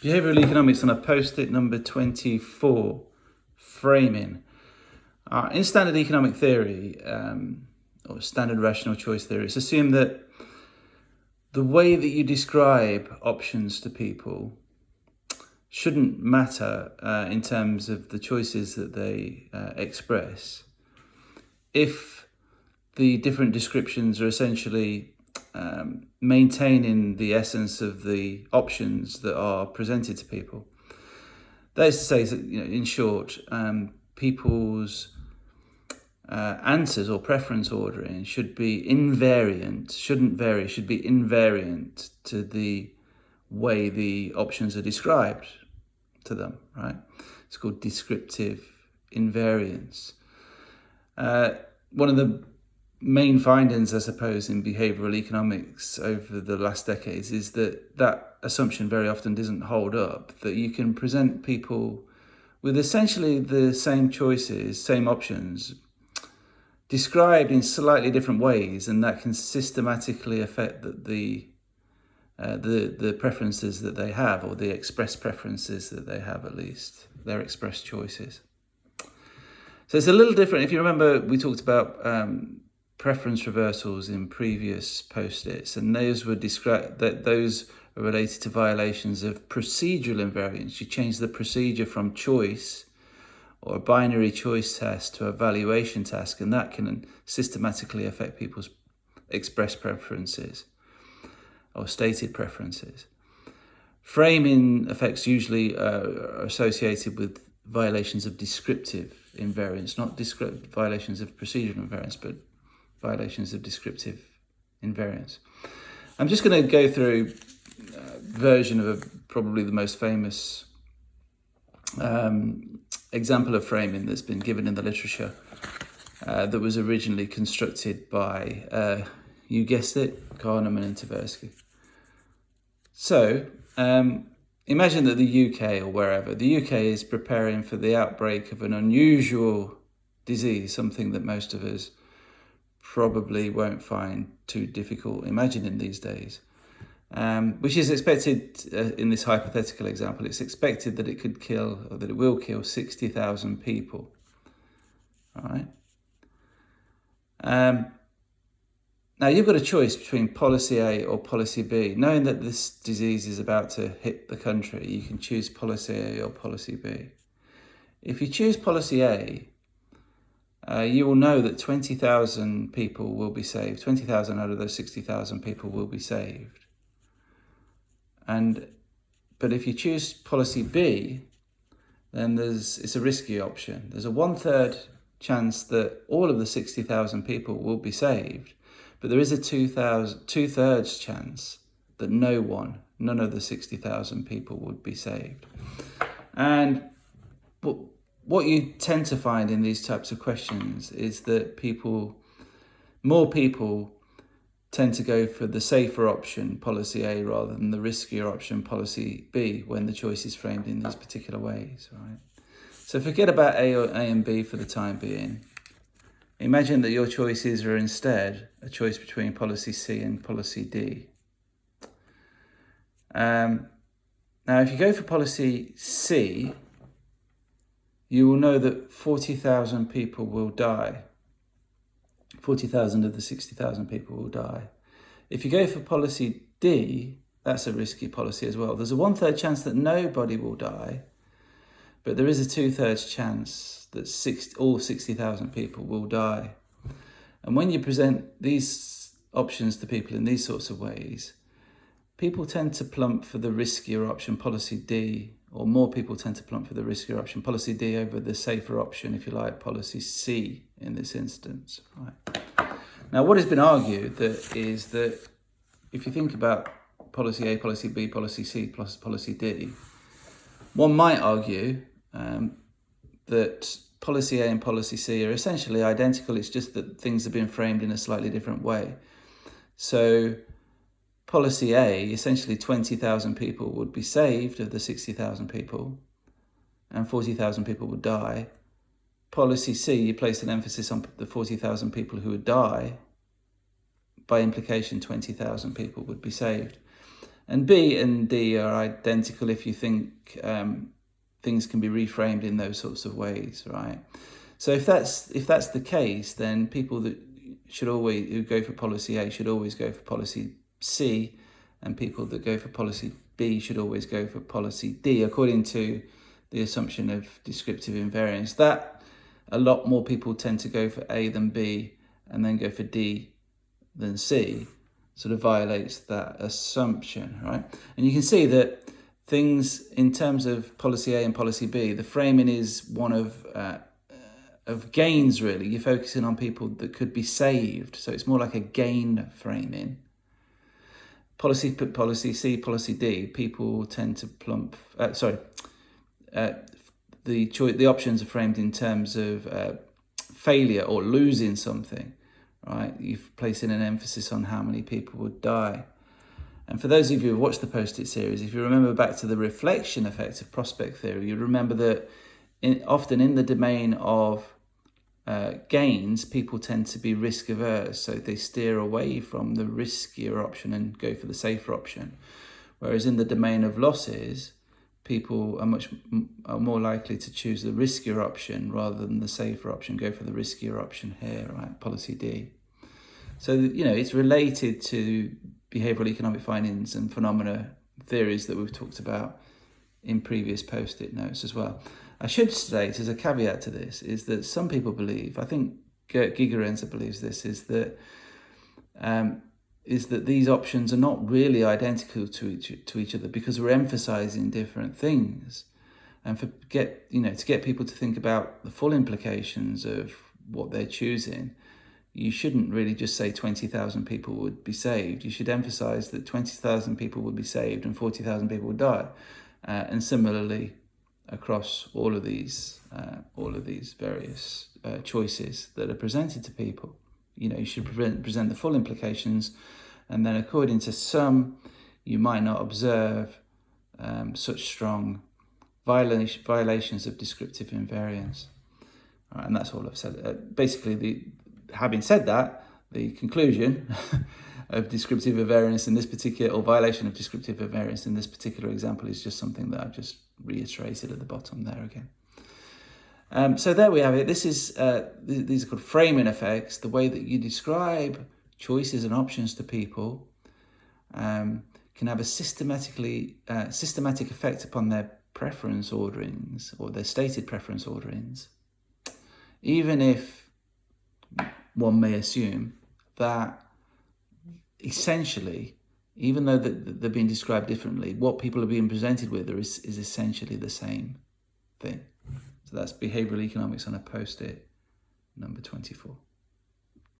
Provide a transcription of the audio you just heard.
Behavioural economics on a post-it number 24, framing. In standard economic theory, or standard rational choice theory, it's assumed that the way that you describe options to people shouldn't matter in terms of the choices that they express if the different descriptions are essentially maintaining the essence of the options that are presented to people. That is to say, that, in short, people's answers or preference ordering should be invariant, shouldn't vary, should be invariant to the way the options are described to them, right? It's called descriptive invariance. One of the main findings, I suppose, in behavioural economics over the last decades is that assumption very often doesn't hold up, that you can present people with essentially the same choices, same options, described in slightly different ways, and that can systematically affect the preferences that they have, or the expressed preferences that they have, at least, their expressed choices. So it's a little different. If you remember, we talked about preference reversals in previous post-its, and those were described, that those are related to violations of procedural invariance. You change the procedure from choice or a binary choice task to a valuation task, and that can systematically affect people's expressed preferences or stated preferences. Framing effects usually are associated with violations of descriptive invariance, not violations of procedural invariance, but violations of descriptive invariance. I'm just going to go through a version of probably the most famous example of framing that's been given in the literature that was originally constructed by, you guessed it, Kahneman and Tversky. So, imagine that the UK or wherever, the UK is preparing for the outbreak of an unusual disease, something that most of us probably won't find too difficult imagining these days, which is expected, in this hypothetical example, it's expected that it could kill, or that it will kill 60,000 people, all right? Now, you've got a choice between policy A or policy B. Knowing that this disease is about to hit the country, you can choose policy A or policy B. If you choose policy A, you will know that 20,000 people will be saved. 20,000 out of those 60,000 people will be saved. But if you choose policy B, then it's a risky option. There's a 1/3 chance that all of the 60,000 people will be saved, but there is a 2/3 chance that none of the 60,000 people would be saved. And what you tend to find in these types of questions is that more people tend to go for the safer option, policy A, rather than the riskier option, policy B, when the choice is framed in these particular ways, right? So forget about A and B for the time being. Imagine that your choices are instead a choice between policy C and policy D. Now, if you go for policy C, you will know that 40,000 people will die. 40,000 of the 60,000 people will die. If you go for policy D, that's a risky policy as well. There's a 1/3 chance that nobody will die, but there is a 2/3 chance that all 60,000 people will die. And when you present these options to people in these sorts of ways, people tend to plump for the riskier option, policy D, or more people tend to plump for the riskier option, policy D, over the safer option, if you like, policy C in this instance. Right. Now, what has been argued is that if you think about policy A, policy B, policy C plus policy D, one might argue that policy A and policy C are essentially identical. It's just that things have been framed in a slightly different way. So policy A, essentially 20,000 people would be saved of the 60,000 people, and 40,000 people would die. Policy C, you place an emphasis on the 40,000 people who would die. By implication, 20,000 people would be saved. And B and D are identical if you think things can be reframed in those sorts of ways, right? So if that's the case, then people that who go for policy A should always go for policy C, and people that go for policy B should always go for policy D, according to the assumption of descriptive invariance. That a lot more people tend to go for A than B and then go for D than C sort of violates that assumption, right? And you can see that things in terms of policy A and policy B, the framing is one of gains, really. You're focusing on people that could be saved, so it's more like a gain framing. Policy C, policy D, people tend to plump. The options are framed in terms of failure or losing something, right? You're placing an emphasis on how many people would die. And for those of you who have watched the Post-it series, if you remember back to the reflection effect of prospect theory, you remember that often in the domain of gains, people tend to be risk averse, so they steer away from the riskier option and go for the safer option. Whereas in the domain of losses, people are more likely to choose the riskier option rather than the safer option, go for the riskier option here, right? Policy D. So, it's related to behavioural economic findings and phenomena theories that we've talked about in previous Post-it notes as well. I should state, as a caveat to this, is that some people believe, I think Gert Gigerenzer believes this, is that these options are not really identical to each other because we're emphasising different things. And to get people to think about the full implications of what they're choosing, you shouldn't really just say 20,000 people would be saved. You should emphasise that 20,000 people would be saved and 40,000 people would die. And similarly, across all of these various choices that are presented to people, you should present the full implications, and then according to some, you might not observe such strong violations of descriptive invariance. All right, and that's all I've said. Basically, having said that, the conclusion of descriptive invariance in this particular, or violation of descriptive invariance in this particular example, is just something that I've just reiterated at the bottom there again. So there we have it. This is these are called framing effects. The way that you describe choices and options to people can have a systematic effect upon their preference orderings or their stated preference orderings, even if one may assume that essentially, even though they're being described differently, what people are being presented with is essentially the same thing. So that's behavioural economics on a Post-it number 24.